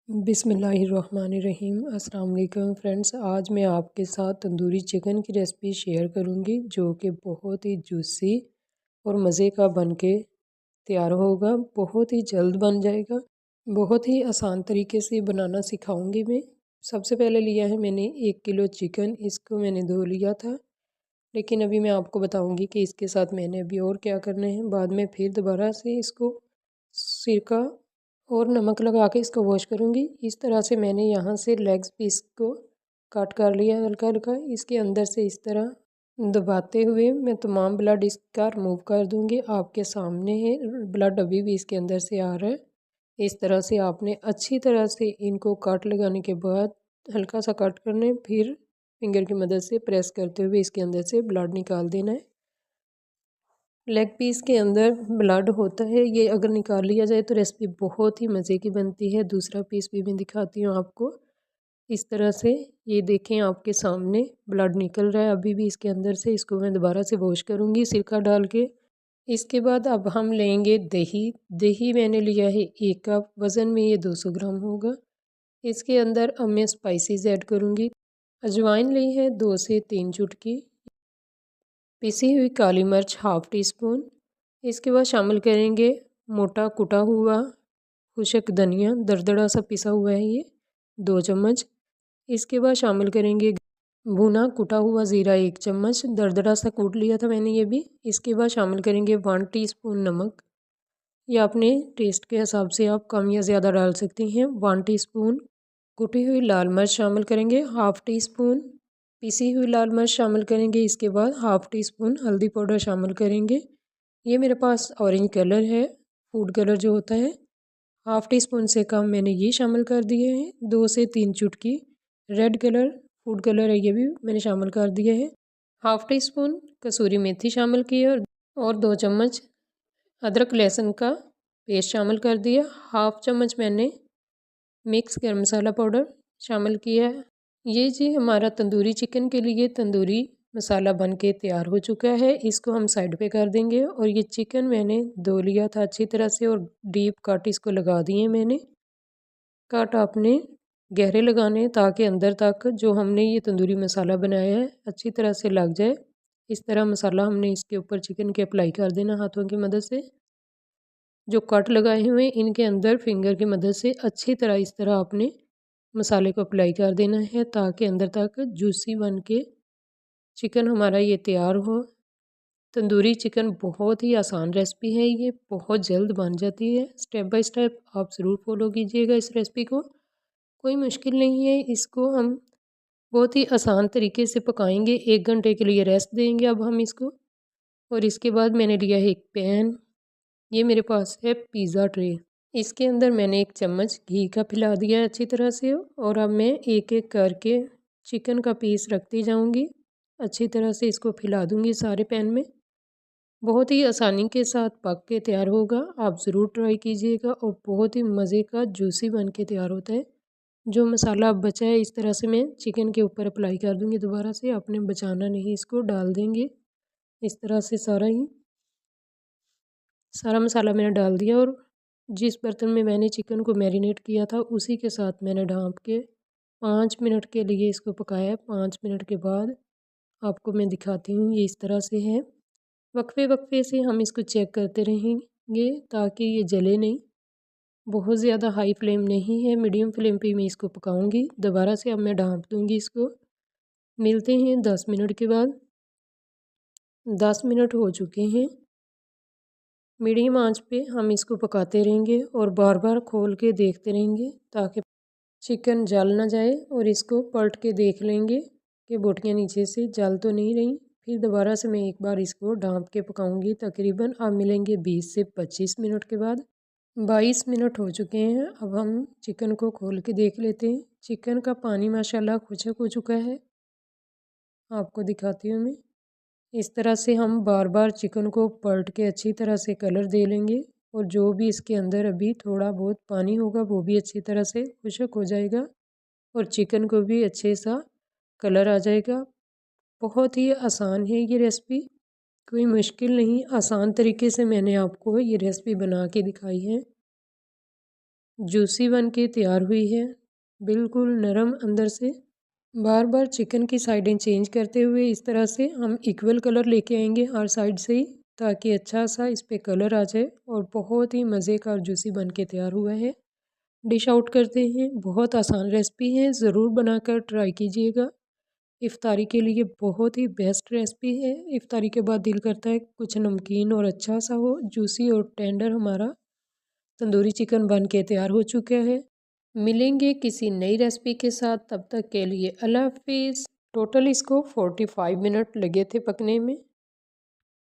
बिस्मिल्लाहिर्रहमानिर्रहीम। अस्सलाम वालेकुम फ्रेंड्स, आज मैं आपके साथ तंदूरी चिकन की रेसिपी शेयर करूंगी जो कि बहुत ही जूसी और मज़े का बनके तैयार होगा। बहुत ही जल्द बन जाएगा। बहुत ही आसान तरीके से बनाना सिखाऊंगी मैं। सबसे पहले लिया है मैंने 1 किलो चिकन। इसको मैंने धो लिया था, लेकिन अभी मैं आपको बताऊंगी कि इसके साथ मैंने अभी और क्या करना है। बाद में फिर दोबारा से इसको सिरका और नमक लगा के इसको वॉश करूँगी। इस तरह से मैंने यहाँ से लेग्स पीस को काट कर लिया हल्का हल्का। इसके अंदर से इस तरह दबाते हुए मैं तमाम ब्लड इसका रिमूव कर दूँगी। आपके सामने है, ब्लड अभी भी इसके अंदर से आ रहा है। इस तरह से आपने अच्छी तरह से इनको काट लगाने के बाद हल्का सा कट करने, फिर फिंगर की मदद से प्रेस करते हुए इसके अंदर से ब्लड निकाल देना है। लेग पीस के अंदर ब्लड होता है, ये अगर निकाल लिया जाए तो रेसिपी बहुत ही मज़े की बनती है। दूसरा पीस भी मैं दिखाती हूँ आपको। इस तरह से ये देखें, आपके सामने ब्लड निकल रहा है अभी भी इसके अंदर से। इसको मैं दोबारा से वॉश करूँगी सिरका डाल के। इसके बाद अब हम लेंगे दही। दही मैंने लिया है 1 कप, वज़न में ये 200 ग्राम होगा। इसके अंदर अब मैं स्पाइसेस ऐड करूँगी। अजवाइन ली है 2 से 3 चुटकी, पिसी हुई काली मिर्च ½ टी स्पून। इसके बाद शामिल करेंगे मोटा कुटा हुआ खुशक धनिया, दरदरा सा पिसा हुआ है ये 2 चम्मच। इसके बाद शामिल करेंगे भुना कुटा हुआ ज़ीरा 1 चम्मच, दरदरा सा कूट लिया था मैंने ये भी। इसके बाद शामिल करेंगे 1 टीस्पून नमक। ये अपने टेस्ट के हिसाब से आप कम या ज़्यादा डाल सकती हैं। 1 टीस्पून कुटी हुई लाल मिर्च शामिल करेंगे, ½ टी स्पून पिसी हुई लाल मिर्च शामिल करेंगे। इसके बाद ½ टी स्पून हल्दी पाउडर शामिल करेंगे। ये मेरे पास ऑरेंज कलर है, फूड कलर जो होता है। ½ टी स्पून से कम मैंने ये शामिल कर दिए हैं। 2 से 3 चुटकी रेड कलर फूड कलर है, ये भी मैंने शामिल कर दिया है। ½ टी स्पून कसूरी मेथी शामिल की है और 2 चम्मच अदरक लहसुन का पेस्ट शामिल कर दिया। ½ चम्मच मैंने मिक्स गरम मसाला पाउडर शामिल किया है। ये जी हमारा तंदूरी चिकन के लिए तंदूरी मसाला बन के तैयार हो चुका है। इसको हम साइड पे कर देंगे। और ये चिकन मैंने धो लिया था अच्छी तरह से और डीप कट इसको लगा दिए मैंने। कट आपने गहरे लगाने ताकि अंदर तक जो हमने ये तंदूरी मसाला बनाया है अच्छी तरह से लग जाए। इस तरह मसाला हमने इसके ऊपर चिकन के अप्लाई कर देना हाथों की मदद से। जो कट लगाए हुए इनके अंदर फिंगर की मदद से अच्छी तरह इस तरह आपने मसाले को अप्लाई कर देना है ताकि अंदर तक जूसी बन के चिकन हमारा ये तैयार हो। तंदूरी चिकन बहुत ही आसान रेसिपी है, ये बहुत जल्द बन जाती है। स्टेप बाय स्टेप आप ज़रूर फॉलो कीजिएगा इस रेसिपी को, कोई मुश्किल नहीं है। इसको हम बहुत ही आसान तरीके से पकाएंगे। 1 घंटे के लिए रेस्ट देंगे अब हम इसको। और इसके बाद मैंने लिया है एक पैन, ये मेरे पास है पिज़्ज़ा ट्रे। इसके अंदर मैंने 1 चम्मच घी का फैला दिया है अच्छी तरह से। और अब मैं एक एक करके चिकन का पीस रखती जाऊंगी। अच्छी तरह से इसको फैला दूंगी सारे पैन में। बहुत ही आसानी के साथ पक के तैयार होगा, आप ज़रूर ट्राई कीजिएगा। और बहुत ही मज़े का जूसी बन के तैयार होता है। जो मसाला अब बचा है इस तरह से मैं चिकन के ऊपर अप्लाई कर दूंगी दोबारा से। आपने बचाना नहीं, इसको डाल देंगे इस तरह से सारा मसाला मैंने डाल दिया। और जिस बर्तन में मैंने चिकन को मैरिनेट किया था उसी के साथ मैंने ढाँप के 5 मिनट के लिए इसको पकाया। 5 मिनट के बाद आपको मैं दिखाती हूँ, ये इस तरह से है। वक्फे वक्फे से हम इसको चेक करते रहेंगे ताकि ये जले नहीं। बहुत ज़्यादा हाई फ्लेम नहीं है, मीडियम फ्लेम पे मैं इसको पकाऊंगी। दोबारा से अब मैं ढाँप दूँगी इसको। मिलते हैं 10 मिनट के बाद। 10 मिनट हो चुके हैं। मीडियम आंच पे हम इसको पकाते रहेंगे और बार बार खोल के देखते रहेंगे ताकि चिकन जल ना जाए। और इसको पलट के देख लेंगे कि बोटियाँ नीचे से जल तो नहीं रही। फिर दोबारा से मैं एक बार इसको ढाँप के पकाऊंगी। तकरीबन अब मिलेंगे 20 से 25 मिनट के बाद। 22 मिनट हो चुके हैं। अब हम चिकन को खोल के देख लेते हैं। चिकन का पानी माशाल्लाह खुशक हो चुका है, आपको दिखाती हूँ मैं। इस तरह से हम बार बार चिकन को पलट के अच्छी तरह से कलर दे लेंगे। और जो भी इसके अंदर अभी थोड़ा बहुत पानी होगा वो भी अच्छी तरह से खुशक हो जाएगा और चिकन को भी अच्छे सा कलर आ जाएगा। बहुत ही आसान है ये रेसिपी, कोई मुश्किल नहीं, आसान तरीके से मैंने आपको ये रेसिपी बना के दिखाई है। जूसी बन के तैयार हुई है, बिल्कुल नरम अंदर से। बार बार चिकन की साइडें चेंज करते हुए इस तरह से हम इक्वल कलर लेके आएंगे हर साइड से ही, ताकि अच्छा सा इस पे कलर आ जाए और बहुत ही मज़े का और जूसी बन के तैयार हुआ है। डिश आउट करते हैं। बहुत आसान रेसिपी है, ज़रूर बनाकर ट्राई कीजिएगा। इफ्तारी के लिए बहुत ही बेस्ट रेसिपी है। इफ्तारी के बाद दिल करता है कुछ नमकीन और अच्छा सा हो। जूसी और टेंडर हमारा तंदूरी चिकन बन के तैयार हो चुका है। मिलेंगे किसी नई रेसिपी के साथ, तब तक के लिए अल्लाह हाफिज़। टोटल इसको 45 मिनट लगे थे पकने में।